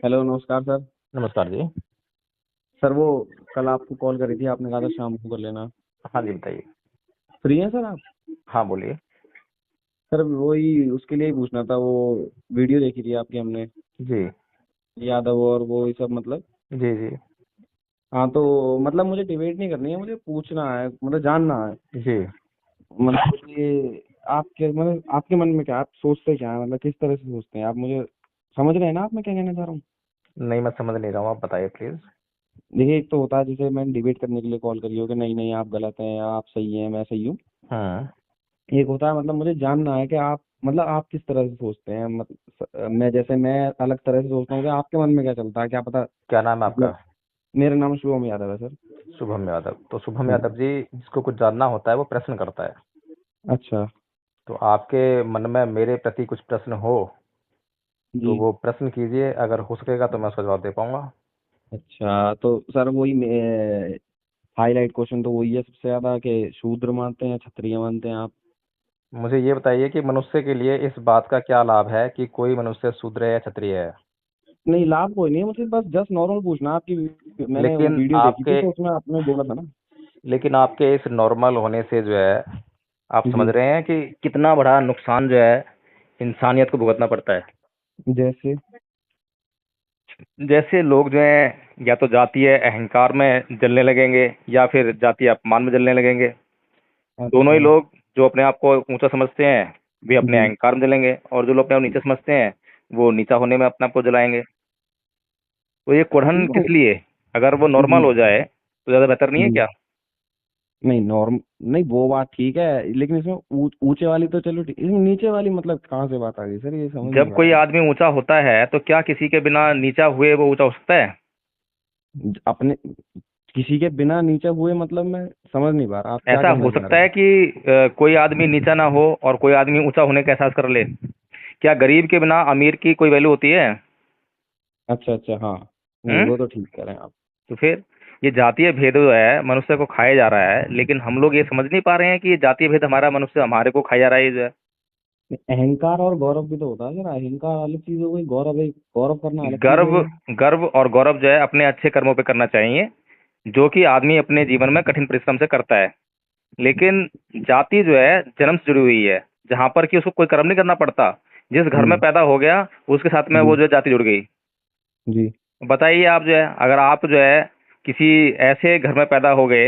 Hello, नमस्कार sir. नमस्कार जी। Sir वो कल आपको कॉल करी थी, आपने कहा था शाम को कर लेना। हाँ जी, बताइए। फ्री हैं सर आप? हाँ, बोलिए। सर वही उसके लिए ही पूछना था, वो वीडियो देखी थी आपकी हमने, जी। यादव और वो ये सब मतलब। जी, जी। हाँ तो मतलब मुझे डिबेट नहीं करनी है, मुझे पूछना है, मतलब जानना है। जी। मतलब ये आपके मतलब आपके मन में क्या, आप सोचते क्या हैं, मतलब किस तरह से सोचते हैं आप, मुझे समझ रहे हैं ना आप मैं क्या कहना चाह रहा हूँ? नहीं, मैं समझ नहीं रहा हूँ, आप बताइए प्लीज़। देखिए, एक तो होता है जैसे मैंने डिबेट करने के लिए कॉल करी हो कि नहीं नहीं आप गलत हैं या आप सही हैं मैं सही हूँ। हाँ। एक होता है मतलब मुझे जानना है कि आप मतलब आप किस तरह से सोचते हैं, मतलब मैं जैसे मैं अलग तरह से सोचता हूँ कि आपके मन में क्या चलता है, क्या पता। क्या नाम है आपका? मतलब मेरा नाम शुभम यादव है सर। शुभम यादव। तो शुभम हाँ यादव जी। जी, जिसको कुछ जानना होता है वो प्रश्न करता है। अच्छा। तो आपके मन में मेरे प्रति कुछ प्रश्न हो तो जी। वो प्रश्न कीजिए, अगर हो सकेगा तो मैं उसका जवाब दे पाऊँगा। अच्छा तो सर वही हाईलाइट क्वेश्चन तो वही है सबसे ज्यादा कि शूद्र मानते हैं क्षत्रिय मानते हैं आप? मुझे ये बताइए कि मनुष्य के लिए इस बात का क्या लाभ है कि कोई मनुष्य शूद्र है या क्षत्रिय है? नहीं, लाभ कोई नहीं है, मुझे बस जस्ट नॉर्मल पूछना आपकी। मैंने वो लेकिन वीडियो देखी थी आपके तो उसमें आपने बोला था ना। लेकिन आपके इस नॉर्मल होने से जो है, आप समझ जी। रहे हैं कि कितना बड़ा नुकसान जो है इंसानियत को भुगतना पड़ता है। जैसे? जैसे लोग जो हैं या तो जातीय अहंकार में जलने लगेंगे या फिर जातीय अपमान में जलने लगेंगे। दोनों ही अच्छा। लोग जो अपने आप को ऊंचा समझते हैं वे अपने जी। अहंकार में जलेंगे, और जो लोग अपने आप नीचे समझते हैं वो नीचा होने में अपने आप को जलाएंगे। तो ये कुढ़न वो। किस लिए? अगर वो नॉर्मल जी। हो जाए तो ज़्यादा बेहतर नहीं है जी। क्या? नहीं नॉर्म नहीं, वो बात ठीक है, लेकिन इसमें ऊंचे वाली तो चलो ठीक, इसमें नीचे वाली मतलब कहाँ से बात आ गई सर, ये समझ नहीं जब पा कोई रहा आदमी ऊंचा होता है तो क्या किसी के बिना नीचा हुए वो ऊंचा हो सकता है? मैं अपने किसी के बिना नीचे हुए मतलब मैं समझ नहीं पा रहा आप क्या ऐसा कहना हो चाह सकता रहे है हैं। कि कोई आदमी नीचा ना हो और कोई आदमी ऊंचा होने का एहसास कर ले। क्या गरीब के बिना अमीर की कोई वैल्यू होती है? अच्छा अच्छा, हाँ। नहीं हम्म। वो तो ठीक कह रहे हैं आप। तो फिर ये जातीय भेद जो है मनुष्य को खाया जा रहा है, लेकिन हम लोग ये समझ नहीं पा रहे हैं कि ये जातीय भेद हमारा मनुष्य हमारे को खाया जा रहा है ये जो है। अहंकार और गौरव भी तो होता है सर, अहंकार अलग चीज हो गई, गौरव एक गौरव करना अलग चीज हो गर्व गई। गर्व और गौरव जो है अपने अच्छे कर्मों पे करना चाहिए, जो कि आदमी अपने जीवन में कठिन परिश्रम से करता है। लेकिन जाति जो है जन्म से जुड़ी हुई है, जहां पर कि उसको कोई कर्म नहीं करना पड़ता। जिस घर में हम्म। पैदा हो गया उसके साथ में वो जी। जो है जाति जुड़ गई। जी। बताइए आप जो है, अगर आप जो है किसी ऐसे घर में पैदा हो गए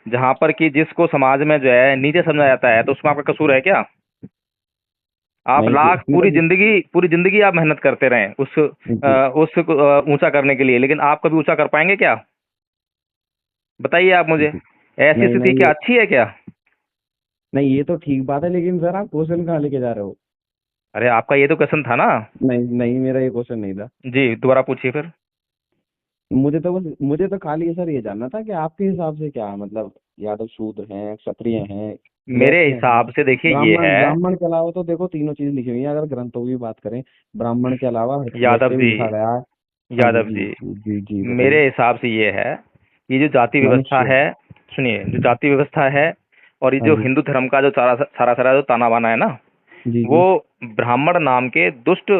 जहां पर कि जिसको समाज में जो है नीचे समझा जाता है, तो उसमें आपका कसूर है क्या? आप नहीं लाख मतलब। पूरी जिंदगी आप मेहनत करते रहें जी। उस ऊंचा करने के लिए, लेकिन आप कभी ऊंचा कर पाएंगे क्या? बताइए आप मुझे। जी। ऐसी नहीं स्थिति नहीं क्या ये अच्छी है क्या? नहीं, ये तो ठीक बात है, लेकिन सर आप क्वेश्चन कहाँ लेके जा रहे हो? अरे आपका ये तो क्वेश्चन था ना। नहीं नहीं, मेरा ये क्वेश्चन नहीं था। जी, दोबारा पूछिए फिर। मुझे तो खाली सर ये जानना था कि आपके हिसाब से क्या है, मतलब यादव शूद्र हैं, क्षत्रिय हैं, मेरे वैश्य हैं, हिसाब से देखिए ये ब्राह्मण है। ब्राह्मण के अलावा तो देखो तीनों चीज लिखी हुई है, अगर ग्रंथों की बात करें ब्राह्मण के अलावा यादव वैश्य भी जी, लिखा गया है। हाँ जी यादव जी जी, जी जी जी, बताइए। मेरे हिसाब से ये है कि जो जाति व्यवस्था मनुष्य। है, सुनिए, जो जाति व्यवस्था है और ये हाँ जो जी हिंदू धर्म का जो सारा सारा सारा जो ताना बाना है ना, जी वो जी ब्राह्मण नाम के दुष्ट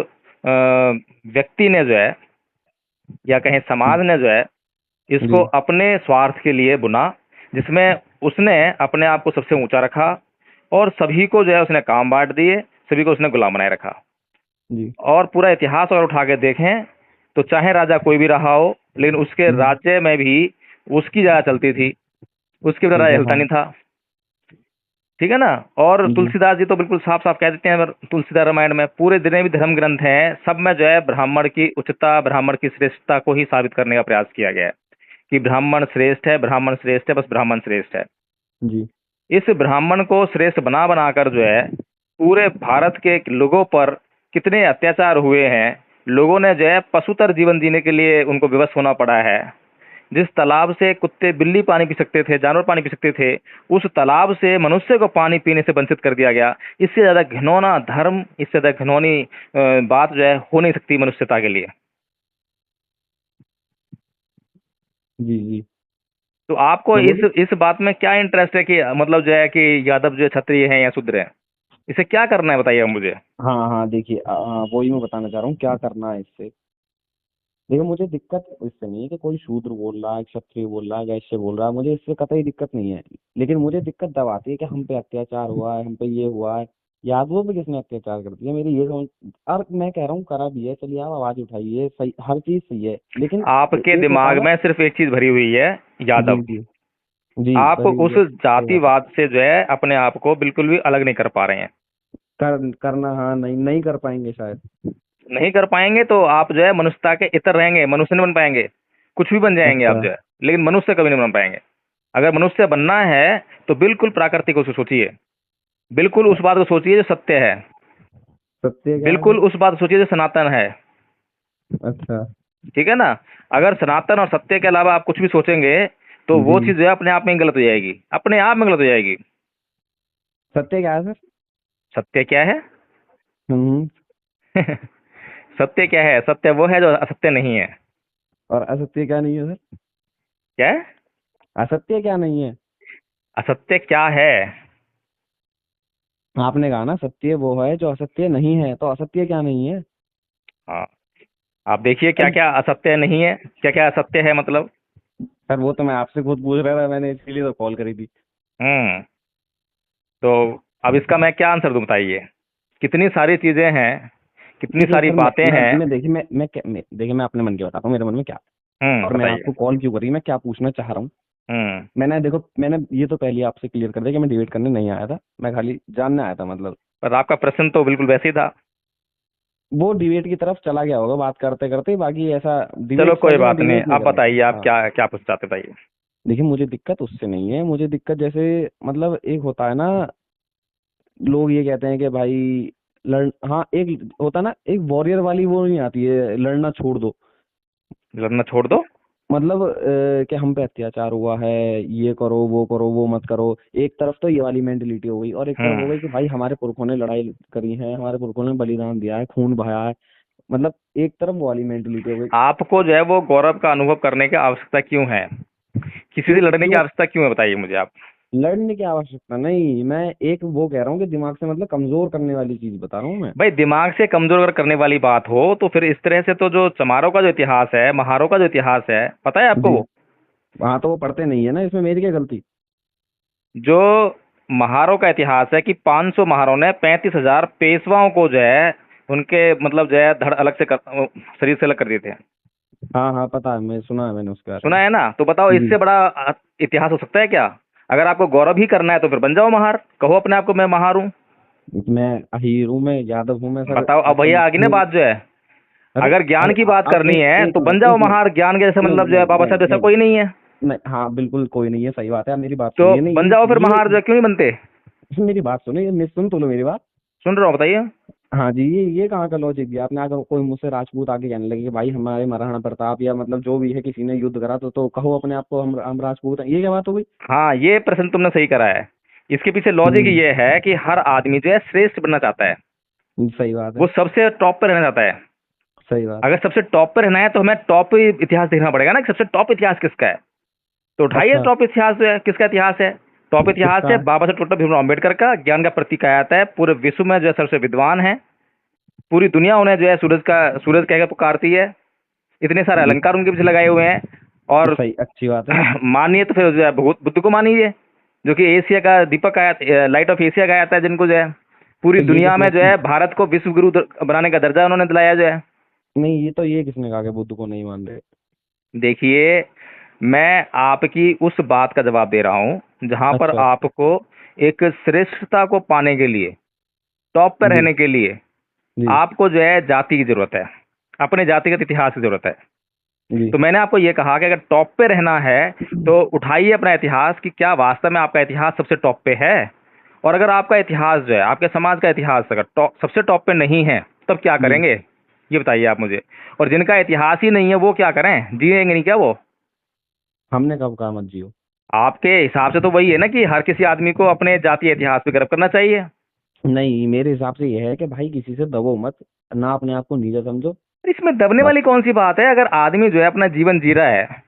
व्यक्ति ने जो है, या कहें समाज ने जो है, इसको जी अपने स्वार्थ के लिए बुना, जिसमें उसने अपने आप को सबसे ऊंचा रखा और सभी को जो है उसने काम बांट दिए, सभी को उसने गुलाम बनाए रखा। जी। और पूरा इतिहास अगर उठा के देखें तो चाहे राजा कोई भी रहा हो, लेकिन उसके हम्म। राज्य में भी उसकी जगह चलती थी, उसके बिना ठीक राज्य है, चलता हाँ। नहीं था। ठीक है ना? और जी तुलसीदास जी तो बिल्कुल साफ साफ कह देते हैं, अगर तुलसीदास रामायण में पूरे जितने भी धर्म ग्रंथ हैं सब में जो है ब्राह्मण की उच्चता, ब्राह्मण की श्रेष्ठता को ही साबित करने का प्रयास किया गया है कि ब्राह्मण श्रेष्ठ है, ब्राह्मण श्रेष्ठ है, बस ब्राह्मण श्रेष्ठ है। जी इस ब्राह्मण को श्रेष्ठ बना बनाकर जो है पूरे भारत के लोगों पर कितने अत्याचार हुए हैं। लोगों ने जो है पशुतर जीवन जीने के लिए उनको विवश होना पड़ा है। जिस तालाब से कुत्ते बिल्ली पानी पी सकते थे, जानवर पानी पी सकते थे, उस तालाब से मनुष्य को पानी पीने से वंचित कर दिया गया। इससे ज्यादा घिनौना धर्म, इससे ज्यादा घिनौनी बात जो है हो नहीं सकती मनुष्यता के लिए। जी जी। तो आपको हाँ बोलिए। इस बात में क्या इंटरेस्ट है कि मतलब जो है कि यादव जो है क्षत्रिय है या शूद्र है? इसे क्या करना है बताइए मुझे। हाँ हाँ, देखिए वही मैं बताना चाह रहा हूँ क्या करना है इससे। देखो मुझे दिक्कत इससे नहीं है कि कोई शूद्र बोल रहा है, क्षत्रिय बोल रहा है, वैश्य बोल रहा है, मुझे इससे कतई दिक्कत नहीं है। लेकिन मुझे दिक्कत तब आती है कि हम पे अत्याचार हुआ है, हम पे ये हुआ है। यादवों पे किसने अत्याचार कर दिया, मेरी ये समझ। और मैं कह रहा हूँ करा भी है, चलिए आप आवाज उठाइए, सही, हर चीज सही है, लेकिन आपके एक होता है दिमाग ना। में सिर्फ एक चीज भरी हुई है, जी यादव। जी। जी आप भरी हुई उस है, सही बात है। जातिवाद से जो है अपने आप को बिल्कुल भी अलग नहीं कर पा रहे हैं। करना, हाँ, नहीं नहीं कर पाएंगे शायद। नहीं कर पाएंगे तो आप जो है मनुष्यता के इतर रहेंगे, मनुष्य नहीं बन पाएंगे। कुछ भी बन जाएंगे आप अच्छा। जो है, लेकिन मनुष्य कभी नहीं बन पाएंगे। अगर मनुष्य बनना है तो बिल्कुल प्राकृतिक को सोचिए, बिल्कुल उस बात को सोचिए जो सत्य है, सत्य क्या है बिल्कुल फिर? उस बात को सोचिए जो सनातन है। अच्छा। ठीक है ना। अगर सनातन और सत्य के अलावा आप कुछ भी सोचेंगे तो वो जी। चीज जो है अपने आप में गलत हो जाएगी, अपने आप में गलत हो जाएगी। सत्य क्या है सर? सत्य क्या है? हम्म। सत्य क्या है? सत्य वो है जो असत्य नहीं है। और असत्य क्या नहीं है सर? क्या है? असत्य क्या नहीं है? असत्य क्या है? आपने कहा ना सत्य वो है जो असत्य नहीं है, तो असत्य क्या नहीं है? हाँ, आप देखिए क्या अरे क्या असत्य नहीं है, क्या क्या असत्य है मतलब। सर, वो तो मैं आपसे खुद पूछ रहा था, मैंने इसीलिए तो कॉल करी थी। हम्म। तो अब इसका मैं क्या आंसर दूं बताइए। कितनी सारी चीजें हैं, कितनी देखिए सारी सर, बातें हैं। देखिए देखिए मैं अपने मन की बताता हूँ, मेरे मन में क्या है, और मैंने बताइए। आपको कॉल क्यों करी, मैं क्या पूछना चाह रहा हूँ। हम्म। मैंने देखो, मैंने ये तो पहले आपसे क्लियर कर दिया कि मैं डिबेट करने नहीं आया था, मैं खाली जानने आया था मतलब। पर आपका प्रश्न तो बिल्कुल वैसे ही था। वो डिबेट की तरफ चला गया होगा बात करते करते, बाकी ऐसा चलो डिबेट, कोई सर मैं बात नहीं, डिबेट नहीं आप करूँगा। बताइए आप हाँ। क्या क्या पूछना चाहते बताइए। देखिए मुझे दिक्कत उससे नहीं है, मुझे दिक्कत जैसे, मतलब एक होता है ना, लोग ये कहते हैं कि भाई लड़, हाँ, एक होता है ना, एक वॉरियर वाली वो नहीं आती है, लड़ना छोड़ दो। लड़ना छोड़ दो। मतलब कि हम पे अत्याचार हुआ है, ये करो वो करो वो मत करो। एक तरफ तो ये वाली मेंटेलिटी हो गई, और एक तरफ हो हम्म। गई कि भाई हमारे पुरखों ने लड़ाई करी है, हमारे पुरखों ने बलिदान दिया है, खून बहाया है। मतलब एक तरफ वो वाली मेंटेलिटी हो गई। आपको जो है वो गौरव का अनुभव करने की आवश्यकता क्यों है? किसी क्यों से लड़ने की क्यों? आवश्यकता क्यों है बताइए मुझे आप। लड़ने की आवश्यकता नहीं, मैं एक वो कह रहा हूँ कि दिमाग से मतलब कमजोर करने वाली चीज बता रहा हूँ मैं। भाई दिमाग से कमजोर अगर करने वाली बात हो तो फिर इस तरह से तो जो चमारों का जो इतिहास है, महारों का जो इतिहास है, पता है आपको जी। वो? हाँ, तो वो पढ़ते नहीं है ना, इसमें मेरी क्या गलती? जो महारों का इतिहास है कि 500 महारों ने 35,000 पेशवाओं को जो है उनके मतलब जो है धड़ अलग से शरीर से अलग कर दिए थे। हाँ हाँ, पता है, मैं सुना है, मैंने उसके बारे सुना में। है ना? तो बताओ जी। इससे बड़ा इतिहास हो सकता है क्या? अगर आपको गौरव ही करना है तो फिर बन जाओ महार, कहो अपने आप को मैं महार हूँ। मैं अहीर हूँ, मैं यादव हूँ, मैं सर बताओ अब भैया मतलब आगे ना बात जो है। अरे अगर ज्ञान अरे की बात अब करनी है तो बन जाओ एक मिनट। महार, ज्ञान के जैसे नहीं मतलब जो है नहीं बाबा नहीं साहब जैसा नहीं कोई नहीं है। नहीं, हाँ बिल्कुल कोई नहीं है, सही बात है, आप मेरी बात तो सुनिए, नहीं बन जाओ फिर ये महार, जो है क्यों नहीं बनते? मेरी बात सुनिए, सुन तो लो मेरी बात। सुन रहा हूँ बताइए। हाँ जी, ये कहाँ का लॉजिक दिया आपने? अगर कोई मुझसे राजपूत आके कहने लगे कि भाई हमारे महाराणा प्रताप या मतलब जो भी है किसी ने युद्ध करा, तो कहो अपने आप को हम राजपूत हैं, ये क्या बात हो गई? हाँ, ये प्रश्न तुमने सही करा है। इसके पीछे लॉजिक हम्म। ये है कि हर आदमी जो है श्रेष्ठ बनना चाहता है। सही बात वो है। सबसे टॉप पे रहना चाहता है। सही बात अगर है। सबसे टॉप पे रहना है तो हमें टॉप इतिहास देखना पड़ेगा ना कि सबसे टॉप इतिहास किसका है। तो उठाइए अच्छा। टॉप इतिहास जो है किसका इतिहास है। टॉप इतिहास किसका है है? बाबा साहब डॉक्टर भीमराव अम्बेडकर का, ज्ञान का प्रतीक कहलाता है। पूरे विश्व में जो है सबसे विद्वान है। पूरी दुनिया उन्हें जो है सूरज कहकर पुकारती है। इतने सारे ये अलंकार उनके पीछे लगाए हुए हैं। और सही, अच्छी बात है। मानिए तो फिर जो है बुद्ध को मानिए, जो कि एशिया का दीपक आया, लाइट ऑफ एशिया का आता है, जिनको जो है पूरी तो ये दुनिया में जो किसने? है भारत को विश्व गुरु बनाने का दर्जा उन्होंने दिलाया जो है। नहीं, ये तो ये किसने कहा कि बुद्ध को नहीं मान रहे? देखिए, मैं आपकी उस बात का जवाब दे रहा हूं जहां पर अच्छा। आपको एक श्रेष्ठता को पाने के लिए, टॉप पर जी रहने के लिए जी आपको जो है जाति की जरूरत है, अपने जातिगत इतिहास की जरूरत है। जी। तो मैंने आपको ये कहा कि अगर टॉप पे रहना है तो उठाइए अपना इतिहास कि क्या वास्तव में आपका इतिहास सबसे टॉप पे है। और अगर आपका इतिहास जो है, आपके समाज का इतिहास अगर सबसे टॉप पे नहीं है तब क्या जी। करेंगे? ये बताइए आप मुझे। और जिनका इतिहास ही नहीं है वो क्या करें, जिएंगे नहीं क्या वो? हमने कब कहा मत जियो? आपके हिसाब से तो वही है ना कि हर किसी आदमी को अपने जातीय इतिहास पे गर्व करना चाहिए। नहीं, मेरे हिसाब से ये है कि भाई किसी से दबो मत, ना अपने आप को नीचा समझो। इसमें दबने बस। वाली कौन सी बात है? अगर आदमी जो है अपना जीवन जी रहा है,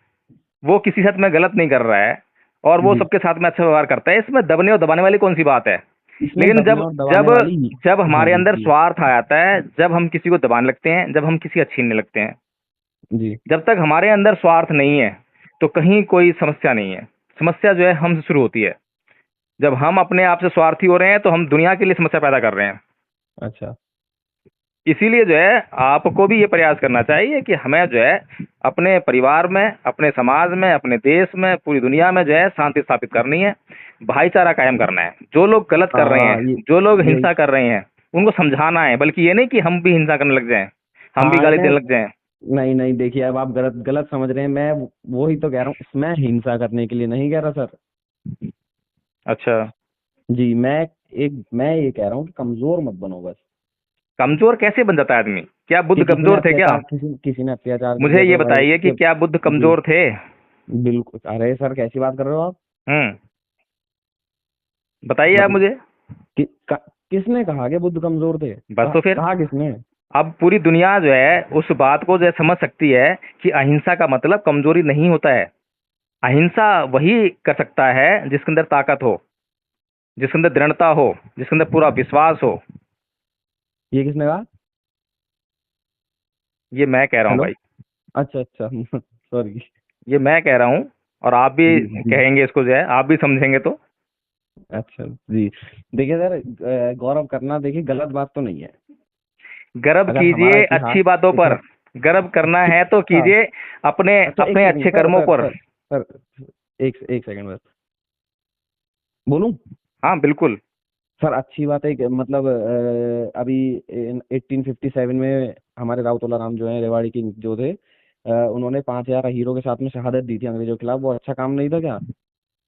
वो किसी साथ में गलत नहीं कर रहा है और वो जी। सबके साथ में अच्छा व्यवहार करता है, इसमें दबने और दबाने वाली कौन सी बात है? इसमें लेकिन दबने जब और दबाने जब वाली जब हाँ हमारे जी अंदर जी। स्वार्थ आ जाता है, जब हम किसी को दबाने लगते हैं, जब हम किसी का छीनने लगते हैं, जी। जब तक हमारे अंदर स्वार्थ नहीं है तो कहीं कोई समस्या नहीं है। समस्या जो है हमसे शुरू होती है। जब हम अपने आप से स्वार्थी हो रहे हैं तो हम दुनिया के लिए समस्या पैदा कर रहे हैं। अच्छा। इसीलिए जो है आपको भी ये प्रयास करना चाहिए कि हमें जो है अपने परिवार में, अपने समाज में, अपने देश में, पूरी दुनिया में जो है शांति स्थापित करनी है, भाईचारा कायम करना है। जो लोग गलत कर रहे हाँ, हैं, जो लोग यही। हिंसा कर रहे हैं, उनको समझाना है, बल्कि ये नहीं कि हम भी हिंसा करने लग जाएं, हम भी हाँ, गाली मैं देने लग जाएं। नहीं नहीं, देखिए अब आप गलत गलत समझ रहे हैं। मैं वही तो कह रहा हूँ, मैं हिंसा करने के लिए नहीं कह रहा सर। अच्छा। जी, मैं ये कह रहा हूँ कि कमजोर मत बनो बस। कमजोर कैसे बन जाता है आदमी? क्या कि बुद्ध कमजोर थे क्या? किसी ने अत्याचार मुझे किया ये तो भाई बताइए कि उसके। क्या बुद्ध जी, कमजोर थे? बिल्कुल। अरे सर, कैसी बात कर रहे हो आप? हम्म। बताइए आप मतलब मुझे। किसने कहा कि बुद्ध कमजोर थे? बस तो फिर कहा किसने? अब पूरी दुनिया जो है उस बात को जो है समझ सकती है कि अहिंसा का मतलब कमजोरी नहीं होता है। अहिंसा वही कर सकता है जिसके अंदर ताकत हो, जिसके अंदर दृढ़ता हो, जिसके अंदर पूरा विश्वास हो। ये किसने कहा? ये मैं कह रहा हूँ हेलो। भाई। अच्छा अच्छा। सॉरी। ये मैं कह रहा हूँ और आप भी जी जी। कहेंगे इसको, जो है आप भी समझेंगे तो। अच्छा जी। देखिए सर, गौरव करना देखिए गलत बात तो नहीं है। गर्व अगर हमारा कीजिए इतिहास अच्छी बातों पर। इतिहास गर्व करना है तो अच्छा। कीजिए अपने अच्छा, एक अपने सेकंड अच्छे सर कर्मों सर पर। Sir sir. एक सेकंड बस। बोलूं? हाँ बिल्कुल। सर, अच्छी बात है कि मतलब अभी 1857 में हमारे राउतोला राम जो है, रेवाड़ी की जो थे, उन्होंने 5,000 हीरो के साथ में शहादत दी थी अंग्रेजों के खिलाफ। वो अच्छा काम नहीं था क्या?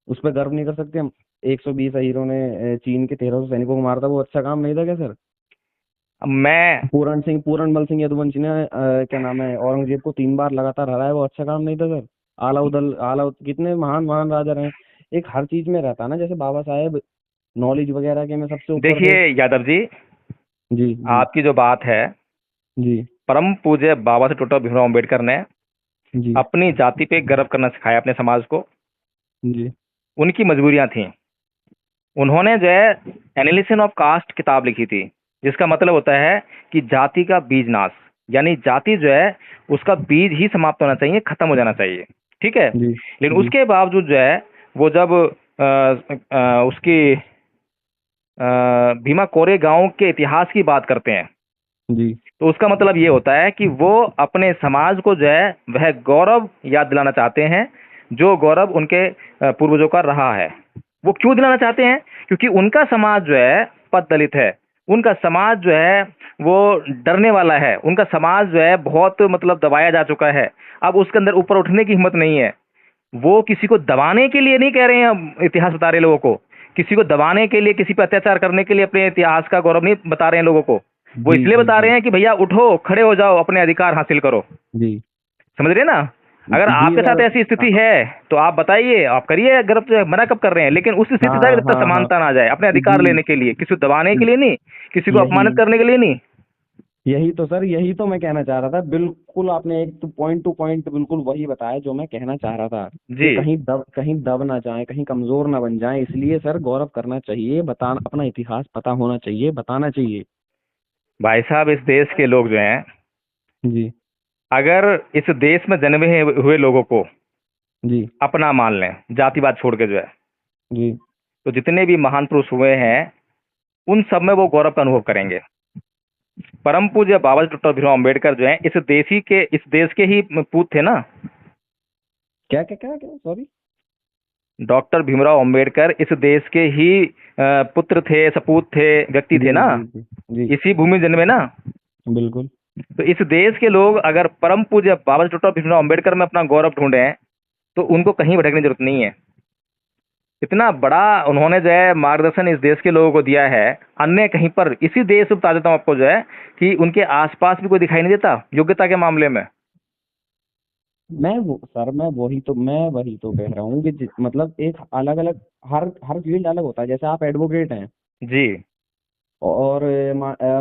उस पर गर्व नहीं कर सकते हम? 120 हीरो ने चीन के 1,300 सैनिकों को मारा था। वो अच्छा काम नहीं था क्या सर? अब मैं पूरन बल सिंह यदुवंशी ने क्या नाम है, औरंगजेब को 3 बार लगातार हराया। वो अच्छा काम नहीं था सर? आलाउद्दीन, कितने महान महान राजा रहे। एक हर चीज में रहता ना, जैसे बाबा साहेब नॉलेज वगैरह के में सबसे ऊपर थे। देखिए यादव जी, जी जी। आपकी जो बात है, जी परम पूज्य बाबा साहब डॉक्टर भीमराव अम्बेडकर ने जी। अपनी जाति पे गर्व करना सिखाया अपने समाज को। जी उनकी मजबूरियां थी। उन्होंने जो है एनालिसिस ऑफ कास्ट किताब लिखी थी, जिसका मतलब होता है कि जाति का बीज नाश। यानी जाति जो है उसका बीज ही समाप्त होना चाहिए, खत्म हो जाना चाहिए। ठीक है। जी। लेकिन जी उसके बावजूद जो है वो जब उसकी भीमा कोरे गांव के इतिहास की बात करते हैं, जी। तो उसका मतलब ये होता है कि वो अपने समाज को जो है वह गौरव याद दिलाना चाहते हैं, जो गौरव उनके पूर्वजों का रहा है। वो क्यों दिलाना चाहते हैं? क्योंकि उनका समाज जो है पद दलित है। उनका समाज जो है वो डरने वाला है। उनका समाज जो है बहुत मतलब दबाया जा चुका है। अब उसके अंदर ऊपर उठने की हिम्मत नहीं है। वो किसी को दबाने के लिए नहीं कह रहे हैं, अब इतिहास बता रहे हैं लोगों को। किसी को दबाने के लिए, किसी पर अत्याचार करने के लिए अपने इतिहास का गौरव नहीं बता रहे हैं लोगों को। वो जी। इसलिए जी बता जी। रहे हैं कि भैया उठो, खड़े हो जाओ, अपने अधिकार हासिल करो। जी समझ रहे हैं ना? अगर जी आपके साथ सर। ऐसी स्थिति है तो आप बताइए, आप करिए गर्व, जो है, मना कब कर रहे हैं? लेकिन उस स्थिति तक हाँ जब तक हाँ हाँ। समानता ना आ जाए, अपने अधिकार जी। लेने के लिए, किसी को दबाने के लिए नहीं, किसी को यही अपमानित करने के लिए नहीं। यही तो सर, यही तो मैं कहना चाह रहा था। बिल्कुल आपने एक तो पॉइंट टू पॉइंट बिल्कुल वही बताया जो मैं कहना चाह रहा था। कि जी कहीं दब ना जाए, कहीं कमजोर ना बन जाए। इसलिए सर गौरव करना चाहिए, अपना इतिहास पता होना चाहिए, बताना चाहिए। भाई साहब, इस देश के लोग जो हैं, जी अगर इस देश में जन्मे हुए लोगों को जी। अपना मान लें, जातिवाद छोड़ के जो है, जी तो जितने भी महान पुरुष हुए हैं उन सब में वो गौरव का अनुभव करेंगे। परम पूज्य बाबा डॉक्टर भीमराव अम्बेडकर जो है इस देश के ही पूत थे ना। क्या क्या क्या क्या, सॉरी। डॉक्टर भीमराव अम्बेडकर इस देश के ही पुत्र थे, सपूत थे, व्यक्ति थे जी ना। जी जी। जी इसी भूमि जन्मे ना। बिल्कुल। तो इस देश के लोग अगर परम पूज्य बाबा डॉक्टर भीमराव अम्बेडकर में अपना गौरव ढूंढे तो उनको कहीं भटकने की जरूरत नहीं है। इतना बड़ा उन्होंने जो है मार्गदर्शन इस देश के लोगों को दिया है। अन्य कहीं पर, इसी देश में बता देता हूँ आपको जो है, कि उनके आसपास भी कोई दिखाई नहीं देता योग्यता के मामले में। मैं वही तो कह रहा हूँ कि मतलब एक अलग अलग, हर फील्ड अलग होता है। जैसे आप एडवोकेट हैं, जी। और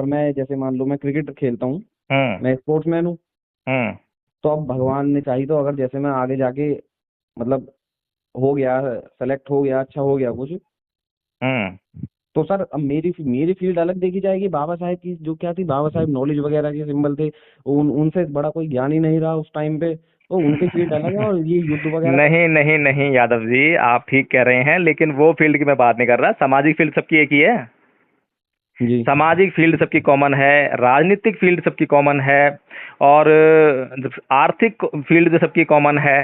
मैं जैसे मान लो मैं क्रिकेट खेलता हूँ, हम्म। मैं स्पोर्ट्समैन हूँ। हम्म। तो अब भगवान ने चाहिए तो अगर जैसे मैं आगे जाके मतलब हो गया, सेलेक्ट हो गया, अच्छा हो गया कुछ, हम्म। तो सर अब मेरी मेरी फील्ड अलग देखी जाएगी। बाबा साहेब की जो क्या थी, बाबा साहेब नॉलेज वगैरह के सिंबल थे, उनसे बड़ा कोई ज्ञान ही नहीं रहा उस टाइम पे, तो उनकी फील्ड अलग है और ये युद्ध वगैरह का। नहीं नहीं नहीं यादव जी, आप ठीक कह रहे हैं, लेकिन वो फील्ड की मैं बात नहीं कर रहा। सामाजिक फील्ड सबकी एक ही है। जी सामाजिक फील्ड सबकी कॉमन है, राजनीतिक फील्ड सबकी कॉमन है, और आर्थिक फील्ड जो सबकी कॉमन है।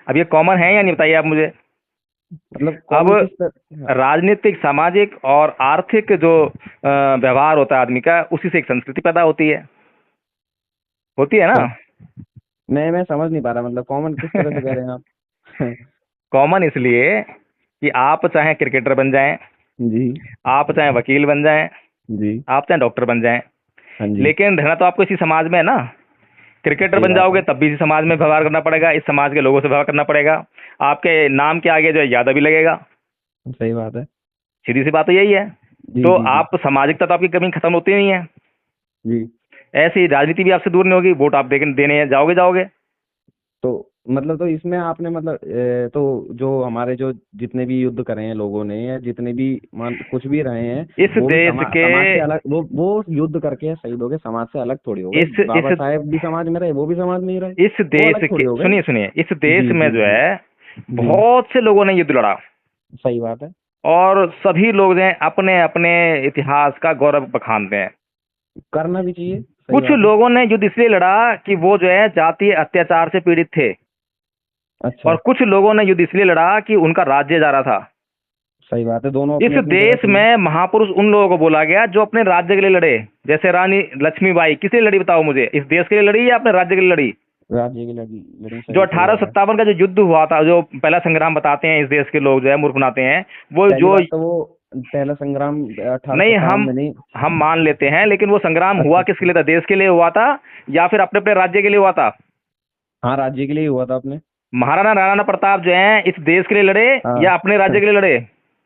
अब ये कॉमन है या नहीं, बताइए आप मुझे। मतलब अब कॉमन किस तरह? राजनीतिक, सामाजिक और आर्थिक जो व्यवहार होता है आदमी का, उसी से एक संस्कृति पैदा होती है ना। सर मैं समझ नहीं पा रहा, मतलब कॉमन किस तरह से कह रहे हैं आप? कॉमन इसलिए कि आप चाहे क्रिकेटर बन जाएं, जी आप चाहे वकील बन जाएं, जी। आप चाहे डॉक्टर बन जाएं, हाँ जी। लेकिन रहना तो आपको इसी समाज में है ना। क्रिकेटर सही बन बात जाओगे है। तब भी इसी समाज में व्यवहार करना पड़ेगा, इस समाज के लोगों से व्यवहार करना पड़ेगा। आपके नाम के आगे जो है यादव भी लगेगा। सही बात है। सीधी सी बात तो यही है। जी तो जी जी। आप सामाजिकता तो आपकी कभी खत्म होती नहीं है। जी। ऐसे ही राजनीति भी आपसे दूर नहीं होगी। वोट आप देने जाओगे जाओगे। तो मतलब तो इसमें आपने मतलब तो जो हमारे जो जितने भी युद्ध करे हैं लोगों ने, या जितने भी मान कुछ भी रहे हैं, इस वो भी देश के समाज से अलग, वो युद्ध करके शहीद हो गए, समाज से अलग थोड़ी हो गए। इस बाबा साहेब भी समाज में रहे, वो भी समाज में ही रहे, इस वो देश अलग के, थोड़ी हो गए। सुनिए सुनिए, इस देश जी में जी जो जी। है जी। बहुत से लोगों ने युद्ध लड़ा, सही बात है। और सभी लोग जो हैं अपने अपने इतिहास का गौरव बखानते हैं। करना भी चाहिए, सही कुछ बात है। लोगों ने युद्ध इसलिए लड़ा कि वो जो है जातीय अत्याचार से पीड़ित थे, अच्छा। और कुछ लोगों ने युद्ध इसलिए लड़ा कि उनका राज्य जा रहा था। सही बात है, दोनों इस अपनी अपनी जगह देश सही है। में महापुरुष उन लोगों को बोला गया जो अपने राज्य के लिए लड़े। जैसे रानी लक्ष्मीबाई किस लिए लड़ी, बताओ मुझे। इस देश के लिए लड़ी या अपने राज्य के लिए लड़ी। राज्य की लड़ी लड़ी, जो सही सही बात है। 1857 का जो युद्ध हुआ था, जो पहला संग्राम बताते हैं इस देश के लोग, जो है मूर्ख बनाते हैं, वो पहली जो, बात तो वो पहला संग्राम अठारह नहीं, सत्तावन हम में नहीं। हम मान लेते हैं, लेकिन वो संग्राम अच्छा हुआ अच्छा। किसके लिए था? देश के लिए हुआ था या फिर अपने अपने राज्य के लिए हुआ था? हाँ, राज्य के लिए ही हुआ था अपने। महाराणा राणा प्रताप जो है इस देश के लिए लड़े हाँ या अपने राज्य के लिए लड़े?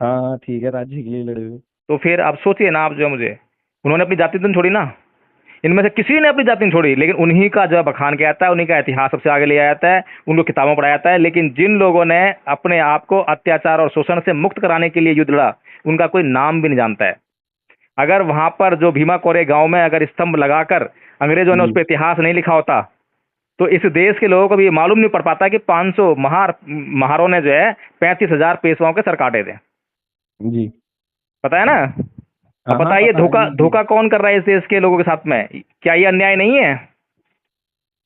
हाँ हाँ, ठीक है, राज्य के लिए लड़े हुए। तो फिर अब सोचिए ना आप, जो है मुझे, उन्होंने अपनी जाति तो नहीं छोड़ी ना। इनमें से किसी ने अपनी जाति नहीं छोड़ी, लेकिन उन्हीं का जो है बखान किया जाता है, उन्हीं का इतिहास सबसे आगे ले जाया जाता है, उनको किताबों में पढ़ाया जाता है। लेकिन जिन लोगों ने अपने आप को अत्याचार और शोषण से मुक्त कराने के लिए युद्ध लड़ा, उनका कोई नाम भी नहीं जानता है। अगर वहां पर जो भीमा कोरे गांव में अगर स्तंभ लगाकर अंग्रेजों ने उस जी पर इतिहास नहीं लिखा होता, तो इस देश के लोगों को भी ये मालूम नहीं पड़ पाता कि 500 महारों ने जो है 35,000 पेशवाओं के सर काटे थे। जी। पता है ना। अब हाँ हाँ, बताइए, पता है धोखा जी जी। धोखा कौन कर रहा है इस देश के लोगों के साथ में? क्या ये अन्याय नहीं है?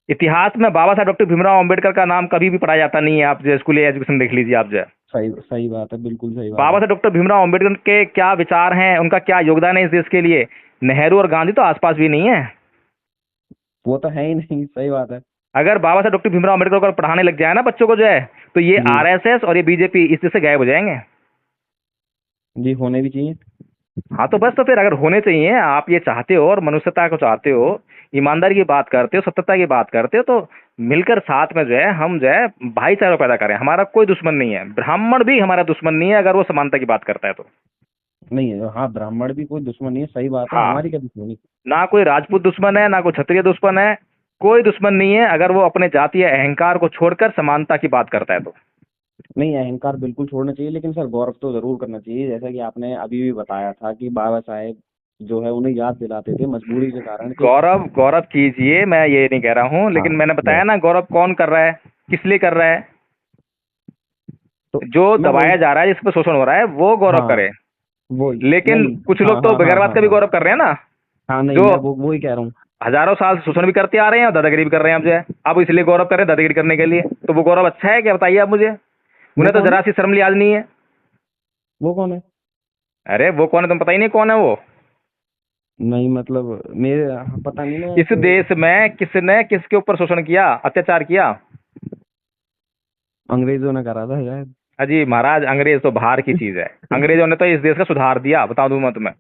इतिहास में बाबा साहब डॉक्टर भीमराव अंबेडकर का नाम कभी भी पढ़ाया जाता नहीं है। आप जो स्कूल एजुकेशन देख लीजिए आप, जो सही सही बात है, बिल्कुल सही बात बाबा है। साहब डॉक्टर भीमराव अंबेडकर के क्या विचार हैं, उनका क्या योगदान है इस देश के लिए, नेहरू और गांधी तो आसपास भी नहीं है। वो तो है ही नहीं, सही बात है। अगर बाबा साहब डॉक्टर भीमराव अंबेडकर को पढ़ाने लग जाए ना बच्चों को, जो है, तो ये जी आरएसएस और ये बीजेपी इस देश से गायब हो जाएंगे। जी, होने भी चाहिए। हाँ, तो बस, तो फिर अगर होने चाहिए, आप ये चाहते हो और मनुष्यता को चाहते हो, ईमानदारी की बात करते हो, सत्यता की बात करते हो, तो मिलकर साथ में जो है हम जो है भाईचारा पैदा करें। हमारा कोई दुश्मन नहीं है, ब्राह्मण भी हमारा दुश्मन नहीं है अगर वो समानता की बात करता है तो। नहीं है, हाँ, ब्राह्मण भी कोई दुश्मन नहीं है, सही बात है, हाँ, हमारी क्या दुश्मनी? ना कोई राजपूत दुश्मन है, ना कोई क्षत्रिय दुश्मन है, कोई दुश्मन नहीं है अगर वो अपने जातीय अहंकार को छोड़कर समानता की बात करता है तो। नहीं, अहंकार बिल्कुल छोड़ना चाहिए, लेकिन सर गौरव तो जरूर करना चाहिए, जैसा कि आपने अभी भी बताया था कि बाबा साहेब जो है उन्हें याद दिलाते थे मजबूरी के कारण कि। गौरव गौरव कीजिए, मैं ये नहीं कह रहा हूँ, हाँ, लेकिन मैंने बताया गौरव। ना, गौरव कौन कर रहा है, किस लिए कर रहा है? तो जो मैं वही। दबाया जा रहा है, जिस पर शोषण हो रहा है, वो गौरव हाँ, करे। वही। लेकिन नहीं। कुछ हाँ लोग तो हाँ हाँ बगैर बात हाँ का भी हाँ। गौरव कर रहे हैं ना, हाँ, नहीं, जो मैं वो वही कह रहा हूँ। हजारों साल से शोषण भी करते आ रहे हैं और दादागिरी भी कर रहे हैं। अब जो है, अब इसलिए गौरव कर रहे हैं दादागिरी करने के लिए, तो वो गौरव अच्छा है क्या, बताइए आप मुझे। वो उन्हें तो कौन है? जरा सी शर्म लिहाज नहीं है। वो कौन है? अरे वो कौन है, तुम पता ही नहीं कौन है वो। नहीं, मतलब मेरे पता नहीं, मैं इस ऐसे। देश में किसने किसके ऊपर शोषण किया, अत्याचार किया? अंग्रेजों ने करा था शायद। अजी महाराज, अंग्रेज तो बाहर की चीज है। अंग्रेजों ने तो इस देश का सुधार दिया, बता दूं मैं तुम्हें।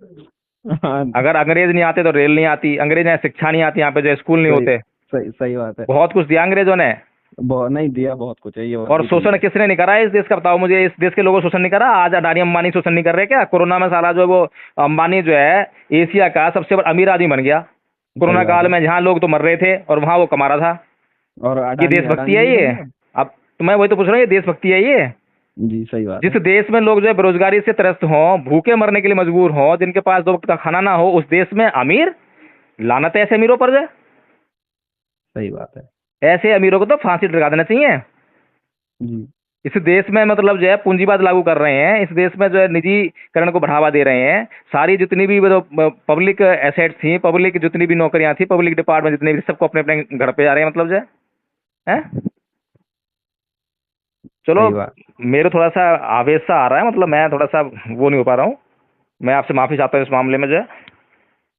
हाँ। अगर अंग्रेज नहीं आते तो रेल नहीं आती, अंग्रेज यहाँ शिक्षा नहीं आती, यहाँ पे जो स्कूल नहीं सही होते। सही सही बात है। बहुत कुछ दिया अंग्रेजों ने। बहुत नहीं दिया, बहुत कुछ है, ये बात और भी ठीक शोषण है। किसने नहीं करा है इस देश का, बताओ मुझे। इस देश के लोगों शोषण नहीं करा? आज अडानी अंबानी शोषण नहीं कर रहे क्या? कोरोना में साला जो है वो अंबानी जो है एशिया का सबसे बड़ा अमीर आदमी बन गया। सही कोरोना बात काल है। में जहाँ लोग तो मर रहे थे और वहां वो कमा रहा था। और ये अडानी देशभक्ति अडानी है नहीं ये? बन गया? अब तो मैं वही तो पूछ रहा हूँ, ये देशभक्ति है ये? जी सही बात जिस है। देश में लोग जो है बेरोजगारी से त्रस्त हों, भूखे मरने के लिए मजबूर हों, जिनके पास 2 वक्त का खाना ना हो, उस देश में अमीर लानत है ऐसे अमीरों पर जो है। सही बात है। ऐसे अमीरों को तो फांसी लगा देना चाहिए। जी। इस देश में मतलब जो है पूंजीवाद लागू कर रहे हैं, इस देश में जो है निजीकरण को बढ़ावा दे रहे हैं। सारी जितनी भी जो पब्लिक एसेट्स थी, पब्लिक जितनी भी नौकरियां थी, पब्लिक डिपार्टमेंट जितने भी, सबको अपने अपने घर पे जा रहे हैं, मतलब जो है। चलो, सही बात। मेरे थोड़ा सा आवेश सा आ रहा है, मतलब मैं थोड़ा सा वो नहीं हो पा रहा हूँ। मैं आपसे माफी चाहता हूँ इस मामले में जो है।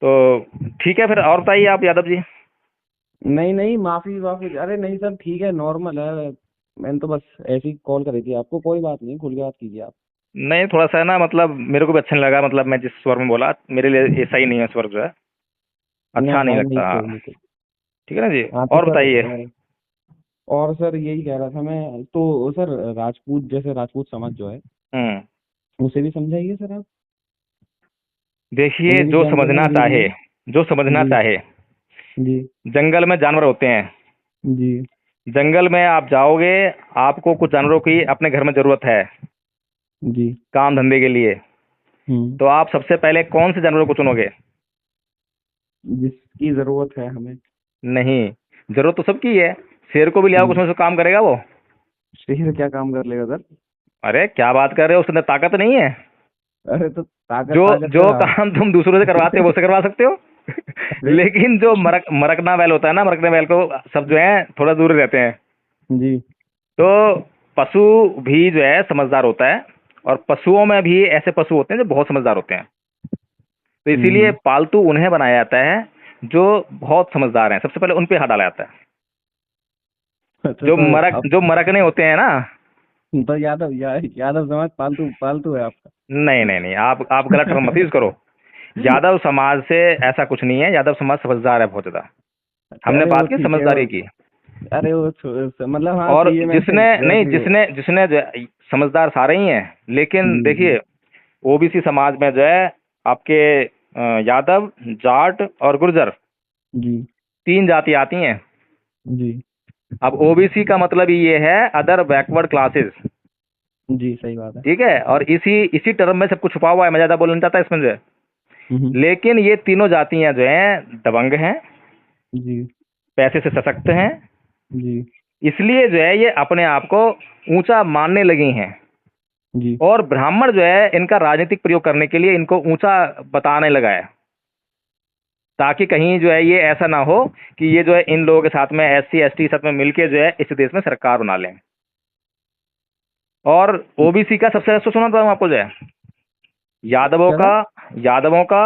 तो ठीक है, फिर और बताइए आप यादव जी। नहीं नहीं, माफी वाफी, अरे नहीं सर, ठीक है, नॉर्मल है। मैंने तो बस ऐसे ही कॉल करी थी आपको, कोई बात नहीं, खुल के बात कीजिए आप। नहीं, थोड़ा सा है ना, मतलब मेरे को भी अच्छा नहीं लगा, मतलब मैं जिस स्वर में बोला, मेरे लिए ये सही नहीं है स्वर जो है, ना अच्छा नहीं हाँ, नहीं, लगता। कोई नहीं, कोई। ठीक है ना जी। हाँ तो और सर, बताइए। और सर यही कह रहा था मैं तो सर, राजपूत, जैसे राजपूत समाज जो है, हम्म। उसे भी समझाइए सर आप। देखिए, उन्हें भी जो जानकारी समझना दीजिए। चाहे, जो समझना जी। चाहे, जी। जंगल में जानवर होते हैं। जी। जंगल में आप जाओगे, आपको कुछ जानवरों की अपने घर में जरूरत है, जी। काम धंधे के लिए। हम्म। तो आप सबसे पहले कौन से जानवरों को चुनोगे? जिसकी जरूरत है हमें। नहीं, जरूरत तो सबकी है। शेर को भी ले आओ, जी। उसमें से काम करेगा वो? शेर क्या काम कर लेगा सर? अरे क्या बात कर रहे हो, उसके अंदर ताकत नहीं है? अरे तो ताकत जो ताकत जो सर आप। काम तुम दूसरों से करवाते हो वो से करवा सकते हो। अरे। लेकिन जो मरकना बैल होता है ना, मरकने बैल को सब जो है थोड़ा दूर रहते हैं। जी। तो पशु भी जो है समझदार होता है, और पशुओं में भी ऐसे पशु होते हैं जो बहुत समझदार होते हैं। तो इसीलिए हम्म। पालतू उन्हें बनाया जाता है जो बहुत समझदार हैं, सबसे पहले उन पे हाथ डाला जाता है। अच्छा तो अब जो मरकने होते हैं ना। तो यादव समाज पालतू पालतू है आपका? नहीं नहीं नहीं, आप गलत टर्म मत यूज करो। यादव समाज से ऐसा कुछ नहीं है, यादव समाज समझदार है बहुत ज्यादा। हमने अरे वो बात की ठीक है समझदारी की। अरे वो मतलब हाँ और सही है, मैंने जिसने नहीं, एग्जैक्टली वो। जिसने जिसने जो है, समझदार सारे ही हैं, लेकिन जी। जी। देखिए, ओबीसी समाज में जो है आपके यादव, जाट और गुर्जर, जी। 3 जाति आती हैं। जी। अब ओबीसी का मतलब ही ये है, अदर बैकवर्ड क्लासेस। जी सही बात है। ठीक है, और इसी इसी टर्म में सब कुछ छुपा हुआ है, मैं ज्यादा बोलना चाहता इसमें जो है। हम्म। लेकिन ये तीनों जातियां जो हैं दबंग हैं, जी। पैसे से सशक्त हैं, जी। इसलिए जो है ये अपने आप को ऊंचा मानने लगी हैं। जी। और ब्राह्मण जो है इनका राजनीतिक प्रयोग करने के लिए इनको ऊंचा बताने लगा है, ताकि कहीं जो है ये ऐसा ना हो कि ये जो है इन लोगों के साथ में, एससी एसटी साथ में मिलके जो है इस देश में सरकार बना लें। और ओबीसी का सबसे अच्छा सुना था आपको जो है, यादवों क्या का, था? यादवों का,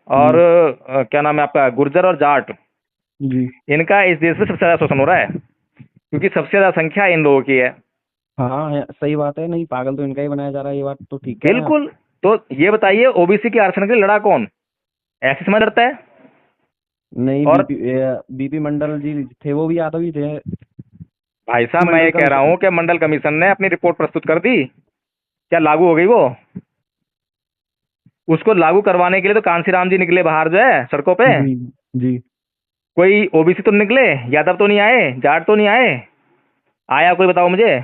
और जी। क्या नाम है आपका, गुर्जर और जाट, जी। इनका इस देश में सबसे ज्यादा शोषण हो रहा है, क्योंकि सबसे ज्यादा संख्या इन लोगों की है। हाँ सही बात है, नहीं पागल तो इनका ही बनाया जा रहा है, ये बात तो ठीक कह रहे हैं आप। बिल्कुल। तो ये बताइए, ओबीसी के आरक्षण के लिए लड़ा कौन? ऐसे समझ लड़ता है। नहीं, और बीपी मंडल जी थे, वो भी यादव ही थे। भाई साहब, मैं मंडल ये कह रहा हूँ कि मंडल कमीशन ने अपनी रिपोर्ट प्रस्तुत कर दी, क्या लागू हो गई वो? उसको लागू करवाने के लिए तो कांसीराम जी निकले बाहर जो है सड़कों पे। जी। जी। कोई ओबीसी तो नहीं निकले, यादव तो नहीं आए, जाट तो नहीं आए, आया कोई बताओ मुझे?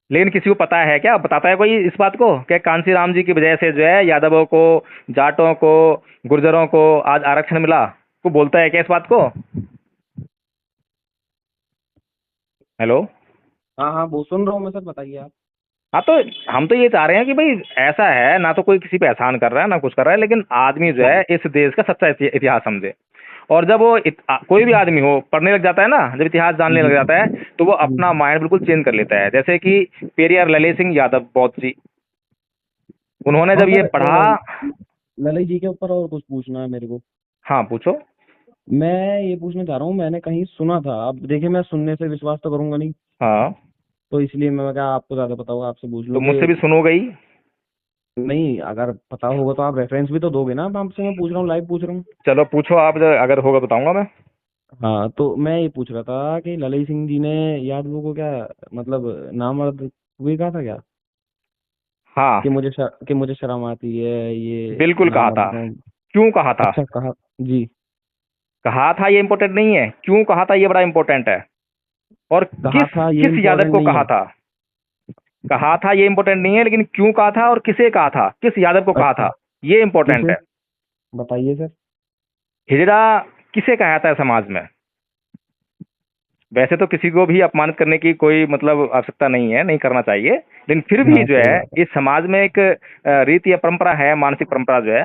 लेकिन किसी को पता है क्या, बताता है कोई इस बात को कि कांसीराम जी की वजह से जो है यादवों को, जाटों को, गुर्जरों को आज आरक्षण मिला? को बोलता है क्या इस बात को? हेलो। हाँ हाँ, वो सुन रहा हूँ मैं सर, बताइए आप। हाँ, तो हम तो ये चाह रहे हैं कि भाई, ऐसा है ना, तो कोई किसी पे एहसान कर रहा है ना कुछ कर रहा है, लेकिन आदमी जो है इस देश का सच्चा इतिहास समझे। और जब वो कोई भी आदमी हो पढ़ने लग जाता है ना, जब इतिहास जानने जी। लग जाता है, तो वो जी। अपना माइंड बिल्कुल चेंज कर लेता है। जैसे कि पेरियार ललित सिंह यादव बौद्ध जी, उन्होंने हाँ जब ये सर, पढ़ा। ललित जी के ऊपर और कुछ पूछना है मेरे को। हाँ, पूछो। मैं ये पूछना चाह रहा हूँ, मैंने कहीं सुना था, अब देखिए मैं सुनने से विश्वास तो करूंगा नहीं, हाँ, तो इसलिए मैं क्या, आपको ज्यादा पता होगा, आपसे पूछ तो लूँ मुझसे भी कि सुनो गई। नहीं, अगर पता होगा तो आप रेफरेंस भी तो दोगे ना, अब आपसे मैं पूछ रहा हूँ, लाइव पूछ रहा हूँ। चलो पूछो आप, अगर होगा बताऊंगा मैं। हाँ तो मैं ये पूछ रहा था कि ललित सिंह जी ने यादवों को क्या, मतलब नामर्द हुए कहा था क्या, हाँ, कि मुझे शर्म आती है, ये बिल्कुल कहा था। नामर्द हैं। क्यों कहा था? अच्छा कहा। जी। कहा था ये इम्पोर्टेंट नहीं है, क्यों कहा था ये बड़ा इम्पोर्टेंट है। और कहा किस था ये किस यादव इम्पोर्टेंट को नहीं कहा है। था? कहा था ये इम्पोर्टेंट नहीं है, लेकिन क्यों कहा था और किसे कहा था, किस यादव को कहा अच्छा, था, ये इम्पोर्टेंट किसे? है। बताइए सर। हिजड़ा किसे कहा जाता है समाज में? वैसे तो किसी को भी अपमानित करने की कोई मतलब आवश्यकता नहीं है, नहीं करना चाहिए, लेकिन फिर भी हाँ, जो सही है बात इस समाज में एक रीति या परंपरा है, मानसिक परंपरा जो है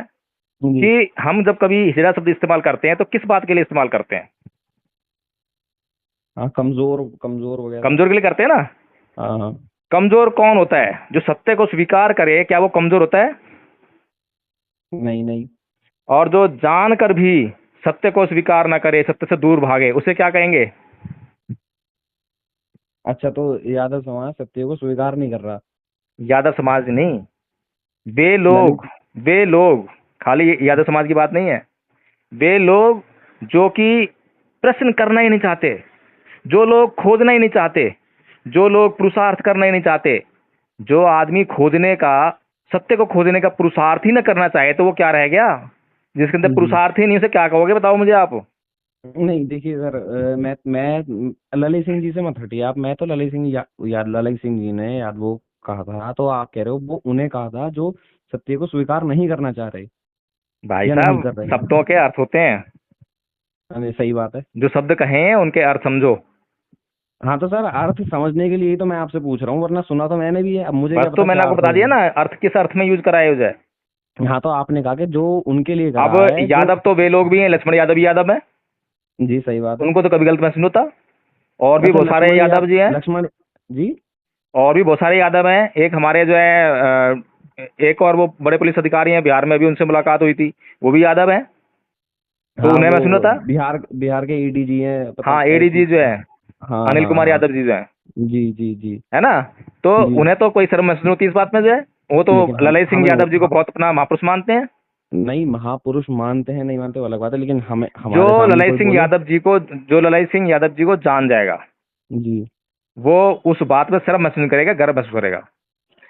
है जी। कि हम जब कभी हिजड़ा शब्द इस्तेमाल करते हैं तो किस बात के लिए इस्तेमाल करते हैं? हाँ, कमजोर कमजोर वगैरह। कमजोर के लिए करते हैं ना। हाँ हाँ। कमजोर कौन होता है? जो सत्य को स्वीकार करे, क्या वो कमजोर होता है? नहीं नहीं। और जो जानकर भी सत्य को स्वीकार न करे, सत्य से दूर भागे, उसे क्या कहेंगे? अच्छा, तो यादव समाज सत्य को स्वीकार नहीं कर रहा। यादव समाज नहीं, वे ललित। लोग, वे लोग, खाली यादव समाज की बात नहीं है, वे लोग जो कि प्रश्न करना ही नहीं चाहते, जो लोग खोदना ही नहीं चाहते, जो लोग पुरुषार्थ करना ही नहीं चाहते। जो आदमी खोदने का, सत्य को खोदने का पुरुषार्थ ही न करना चाहे तो वो क्या रह गया? जिसके अंदर जी। पुरुषार्थ ही नहीं, उसे क्या कहोगे बताओ मुझे आप? नहीं, देखिए सर, मैं ललित सिंह जी से मत हटिए आप। मैं तो ललित सिंह ललित सिंह जी ने याद वो कहा था, तो आप कह रहे हो वो उन्हें कहा था जो सत्य को स्वीकार नहीं करना चाह रहे भाई या नहीं साहब, कर रहे हैं। शब्दों के अर्थ होते हैं, हाँ, सही बात है। जो शब्द कहे हैं उनके अर्थ समझो। हाँ, तो सर अर्थ समझने के लिए ही तो मैं आपसे पूछ रहा हूँ, वरना सुना तो मैंने भी है, अब मुझे बस क्या तो पता मैंने क्या आपको अर्थ बता दिया होगा। ना, अर्थ किस अर्थ में यूज करा है यूज है। हाँ, तो आपने कहा कि जो उनके लिए अब करा है जो। यादव तो वे लोग भी हैं, लक्ष्मण यादव भी यादव है, जी, सही बात है। उनको तो कभी गलत महसूस नहीं होता। और भी अच्छा, बहुत सारे यादव जी हैं, लक्ष्मण जी। और भी बहुत सारे यादव हैं। एक हमारे जो है एक और वो बड़े पुलिस अधिकारी हैं बिहार में, भी उनसे मुलाकात हुई थी, वो भी यादव हैं, तो हाँ, उन्हें मैं सुना वो था। बिहार बिहार के ईडीजी हैं, पता हाँ, एसपी। एडीजी जो है हाँ अनिल हाँ कुमार हाँ। यादव जी जो है, जी जी जी। है ना? तो जी। उन्हें तो कोई शर्म महसूस नहीं होती इस बात में जो है, वो तो लेकिन हम ललित सिंह हमें यादव जी को बहुत अपना महापुरुष मानते हैं। नहीं, महापुरुष मानते हैं नहीं मानते वो अलग बात है, लेकिन हमें जो हमारे सामने ललित कोई सिंह बोले। यादव जी को, जो ललित सिंह यादव जी को जान जाएगा, जी। वो उस बात में शर्म महसूस नहीं करेगा, गर्व महसूस करेगा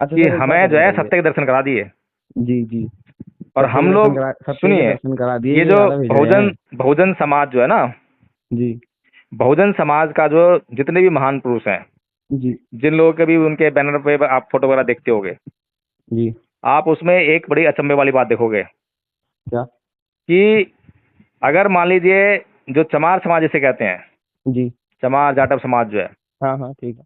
अच्छा कि सर, एक बात हमें और जो है बताइए। सत्य के दर्शन करा दिए। जी जी। और हम लोग, सत्य के सुनिए, दर्शन करा दिए, ये ये जो यादव हिजड़े बहुजन हैं। बहुजन समाज जो है ना, जी बहुजन समाज का जो जितने भी महान पुरुष हैं, जी जिन लोगों के भी उनके बैनर पे आप फोटो वगैरह देखते होगे, जी। आप उसमें एक बड़ी अचंभे वाली बात देखोगे क्या? कि अगर मान लीजिए जो चमार समाज जिसे कहते हैं, जी। चमार जाटव समाज जो है, हाँ हाँ, ठीक है।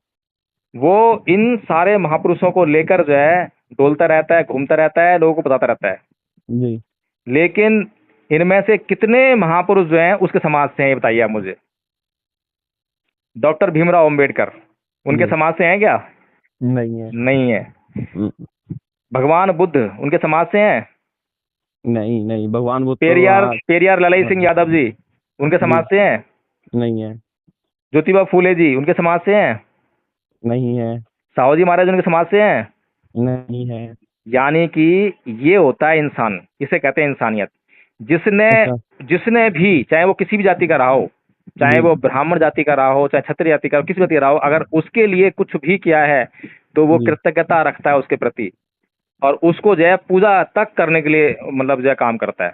वो इन सारे महापुरुषों को लेकर जो है डोलता रहता है, घूमता रहता है, लोगों को बताता रहता है। जी। लेकिन इनमें से कितने महापुरुष जो हैं उसके समाज से हैं, ये बताइए आप मुझे। डॉक्टर भीमराव अंबेडकर उनके जी। समाज से हैं क्या? नहीं है। नहीं है। हम्म, भगवान बुद्ध उनके समाज से हैं? नहीं नहीं, भगवान बुद्ध तो पेरियार, पेरियार ललाई सिंह यादव जी उनके समाज जी। से हैं? नहीं है। ज्योतिबा फूले जी उनके समाज से हैं? नहीं है। साहू जी महाराज उनके समाज से हैं? नहीं है। यानी कि ये होता है इंसान, इसे कहते हैं इंसानियत। जिसने अच्छा। जिसने भी, चाहे वो किसी भी जाति का रहा हो, चाहे जी। वो ब्राह्मण जाति का रहा हो, चाहे क्षत्रिय जाति का हो, किसी जाति का रहा हो, अगर उसके लिए कुछ भी किया है तो वो जी। कृतज्ञता रखता है उसके प्रति, और उसको जो है पूजा तक करने के लिए मतलब जो है काम करता है।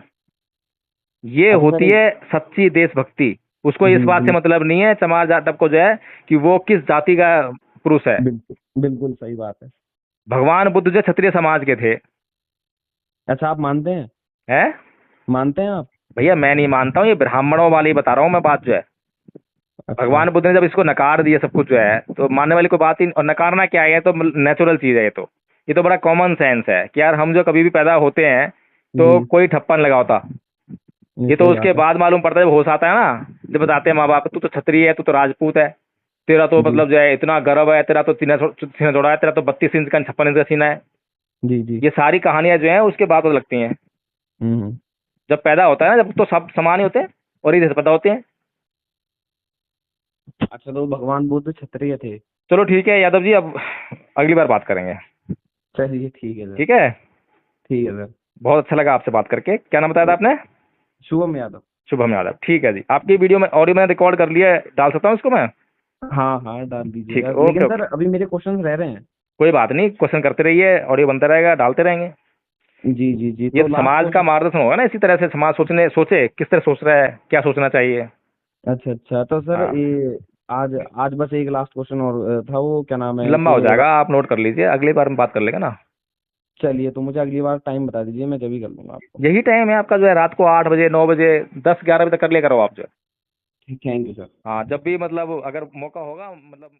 ये अच्छा सर, होती एक। है सच्ची देशभक्ति। उसको इस जी बात से जी। मतलब नहीं है चमार जाटव को जो है कि वो किस जाति का पुरुष है। बिल्कुल बिल्कुल सही बात है। भगवान बुद्ध जो क्षत्रिय समाज के थे, अच्छा, आप मानते हैं? हैं? मानते हैं आप? भैया मैं नहीं मानता हूँ, ये ब्राह्मणों वाली बता रहा हूँ मैं बात जो है। अच्छा। भगवान बुद्ध ने जब इसको नकार दिया सब कुछ जो है, तो मानने वाली कोई बात ही, और नकारना क्या है, ये तो नेचुरल चीज है, ये तो बड़ा कॉमन सेंस है कि यार हम जो कभी भी पैदा होते हैं तो जी। कोई ठप्पा नहीं लगाता। नहीं, ये तो सही उसके बात है। बाद मालूम पड़ता है, जब होश आता है ना, जब बताते हैं माँ बाप, तू तो क्षत्रिय है, तू तो राजपूत है, तेरा तो जी मतलब जो है इतना गर्व है, तेरा तो सीना जोड़ा है, तेरा तो 32 इंच का 56 इंच का सीना है। जी जी। ये सारी कहानियां जो हैं उसके बाद पता लगती हैं। हम्म। जब पैदा होता है ना, जब तो सब समान ही होते हैं और इधर से पैदा होते हैं। अच्छा, तो भगवान बुद्ध क्षत्रिय थे? चलो ठीक है यादव जी, अब अगली बार बात करेंगे। चलिए, ठीक है सर। ठीक है। ठीक है सर। बहुत अच्छा लगा आपसे बात करके। क्या नाम बताया था आपने? शुभम यादव। शुभम यादव। ठीक है जी, आपकी वीडियो में ऑडियो मैंने रिकॉर्ड कर लिया है, डाल सकता हूँ इसको मैं? हाँ हाँ, डाल ठीक दीजिएगा, है, लेकिन ओके सर ओके। अभी मेरे क्वेश्चन रह रहे हैं। कोई बात नहीं, क्वेश्चन करते रहिए, ऑडियो बनता रहेगा, डालते रहेंगे। जी जी जी, ये तो लास्ट समाज का क्वेश्चन। मार्गदर्शन होगा ना, इसी तरह से समाज सोचे किस तरह सोच रहा है, क्या सोचना चाहिए। अच्छा अच्छा, तो सर हाँ। ये आज आज बस एक लास्ट क्वेश्चन और था, वो क्या नाम है लंबा हो कि जाएगा, आप नोट कर लीजिए, अगली बार में बात कर लेंगे ना। चलिए, तो मुझे अगली बार टाइम बता दीजिए, मैं जब भी कर लूंगा आपको। यही टाइम है आपका जो है, रात को 8 बजे, 9 बजे, 10, 11 बजे तक कर लिया करो आप जो है। Thank you sir. हाँ, जब भी मतलब अगर मौका होगा मतलब